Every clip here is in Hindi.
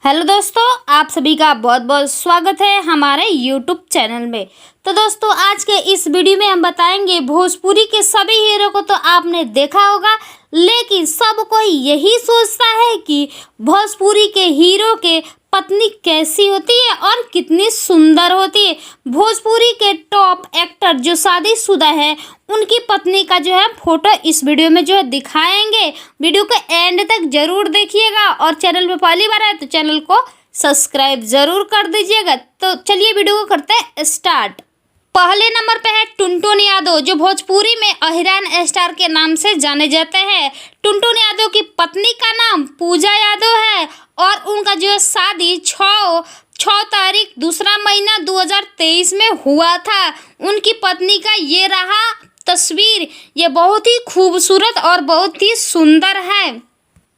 हेलो दोस्तों, आप सभी का बहुत बहुत स्वागत है हमारे यूट्यूब चैनल में। तो दोस्तों, आज के इस वीडियो में हम बताएंगे भोजपुरी के सभी हीरो को तो आपने देखा होगा, लेकिन सब कोई यही सोचता है कि भोजपुरी के हीरो के पत्नी कैसी होती है और कितनी सुंदर होती है। भोजपुरी के टॉप एक्टर जो शादीशुदा है उनकी पत्नी का जो है फोटो इस वीडियो में जो है दिखाएंगे। वीडियो को एंड तक जरूर देखिएगा और चैनल पे पहली बार आए तो चैनल को सब्सक्राइब जरूर कर दीजिएगा। तो चलिए वीडियो को करते हैं स्टार्ट। पहले नंबर पे है टुनटुन यादव, जो भोजपुरी में अहिरान स्टार के नाम से जाने जाते हैं। टुनटुन यादव की पत्नी का नाम पूजा यादव है और उनका जो है शादी 6 तारीख दूसरा महीना 2023 में हुआ था। उनकी पत्नी का ये रहा तस्वीर, ये बहुत ही खूबसूरत और बहुत ही सुंदर है।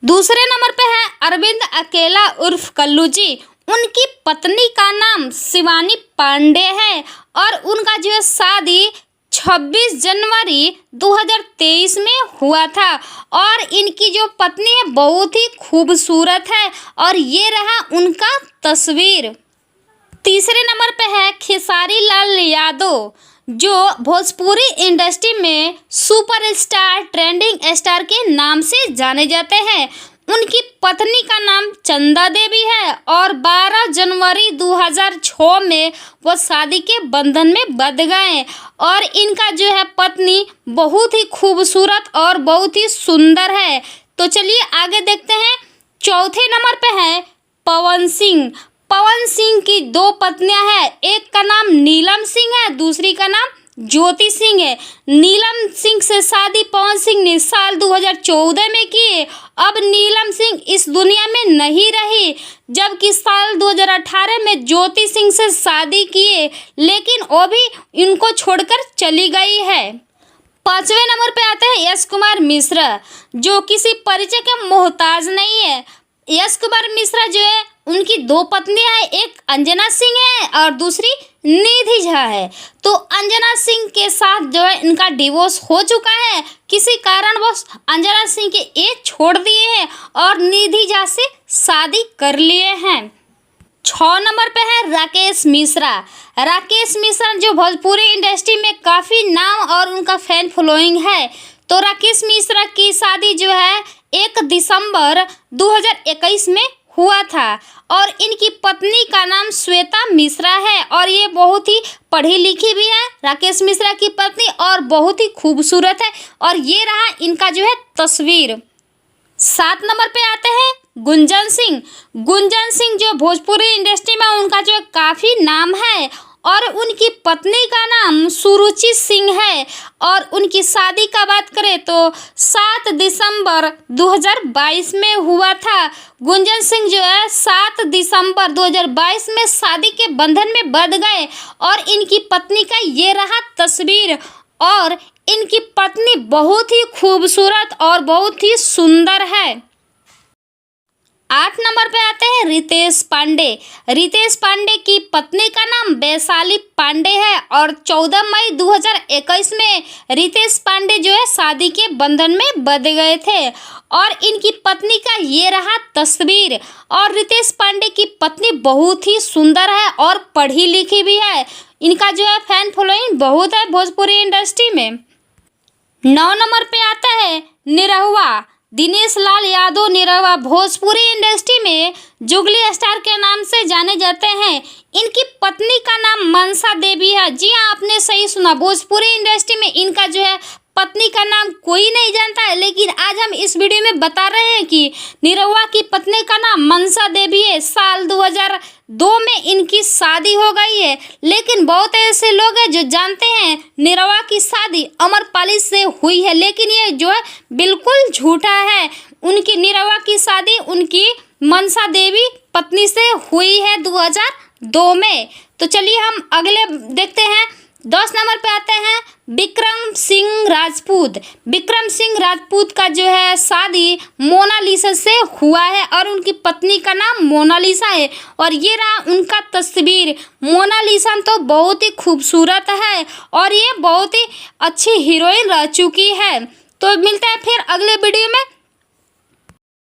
दूसरे नंबर पे है अरविंद अकेला उर्फ कल्लू जी। उनकी पत्नी का नाम शिवानी पांडे है और उनका जो है शादी 26 जनवरी 2023 में हुआ था और इनकी जो पत्नी है बहुत ही खूबसूरत है और ये रहा उनका तस्वीर। तीसरे नंबर पे है खेसारी लाल यादव, जो भोजपुरी इंडस्ट्री में सुपरस्टार ट्रेंडिंग स्टार के नाम से जाने जाते हैं। उनकी पत्नी का नाम चंदा देवी है और 12 जनवरी 2006 में वो शादी के बंधन में बंध गए और इनका जो है पत्नी बहुत ही खूबसूरत और बहुत ही सुंदर है। तो चलिए आगे देखते हैं। चौथे नंबर पे है पवन सिंह। पवन सिंह की 2 पत्नियां हैं, एक का नाम नीलम सिंह है, दूसरी का नाम ज्योति सिंह है। नीलम सिंह से शादी पवन सिंह ने साल 2014 में की। अब नीलम सिंह इस दुनिया में नहीं रही, जबकि साल 2018 में ज्योति सिंह से शादी किए, लेकिन वो भी इनको छोड़कर चली गई है। पांचवें नंबर पे आते हैं यश कुमार मिश्रा, जो किसी परिचय के मोहताज नहीं है। यश कुमार मिश्रा जो है उनकी 2 पत्नियां हैं, एक अंजना सिंह है और दूसरी निधि झा है। तो अंजना सिंह के साथ जो है इनका डिवोर्स हो चुका है, किसी कारणवश अंजना सिंह के एज छोड़ दिए हैं और निधि झा से शादी कर लिए हैं। 6 नंबर पे है राकेश मिश्रा। राकेश मिश्रा जो भोजपुरी इंडस्ट्री में काफ़ी नाम और उनका फैन फॉलोइंग है। तो राकेश मिश्रा की शादी जो है 1 दिसंबर 2021 में हुआ था और इनकी पत्नी का नाम श्वेता मिश्रा है और ये बहुत ही पढ़ी लिखी भी है राकेश मिश्रा की पत्नी और बहुत ही खूबसूरत है और ये रहा इनका जो है तस्वीर। 7 नंबर पे आते हैं गुंजन सिंह। गुंजन सिंह जो भोजपुरी इंडस्ट्री में उनका जो है काफ़ी नाम है और उनकी पत्नी का नाम सुरुचि सिंह है और उनकी शादी का बात करें तो 7 दिसंबर 2022 में हुआ था। गुंजन सिंह जो है 7 दिसंबर 2022 में शादी के बंधन में बंध गए और इनकी पत्नी का ये रहा तस्वीर और इनकी पत्नी बहुत ही खूबसूरत और बहुत ही सुंदर है। 8 नंबर पे आते हैं रितेश पांडे। रितेश पांडे की पत्नी का नाम वैशाली पांडे है और 14 मई 2021 में रितेश पांडे जो है शादी के बंधन में बंध गए थे और इनकी पत्नी का ये रहा तस्वीर और रितेश पांडे की पत्नी बहुत ही सुंदर है और पढ़ी लिखी भी है। इनका जो है फैन फॉलोइंग बहुत है भोजपुरी इंडस्ट्री में। 9 नंबर पे आता है निरहुआ। दिनेश लाल यादव निरहुआ भोजपुरी इंडस्ट्री में जुगली स्टार के नाम से जाने जाते हैं। इनकी पत्नी का नाम मनसा देवी है। जी हाँ, आपने सही सुना, भोजपुरी इंडस्ट्री में इनका जो है पत्नी का नाम कोई नहीं जानता है, लेकिन आज हम इस वीडियो में बता रहे हैं कि निरहुआ की पत्नी का नाम मनसा देवी है। साल 2002 में इनकी शादी हो गई है, लेकिन बहुत ऐसे लोग हैं जो जानते हैं निरहुआ की शादी अमरपाली से हुई है, लेकिन ये जो है बिल्कुल झूठा है। उनकी निरहुआ की शादी उनकी मनसा देवी पत्नी से हुई है 2002 में। तो चलिए हम अगले देखते हैं। 10 नंबर पे आते हैं विक्रम सिंह राजपूत। विक्रम सिंह राजपूत का जो है शादी मोनालिसा से हुआ है और उनकी पत्नी का नाम मोनालिसा है और ये रहा उनका तस्वीर। मोनालिसा तो बहुत ही खूबसूरत है और ये बहुत ही अच्छी हीरोइन रह चुकी है। तो मिलते हैं फिर अगले वीडियो में।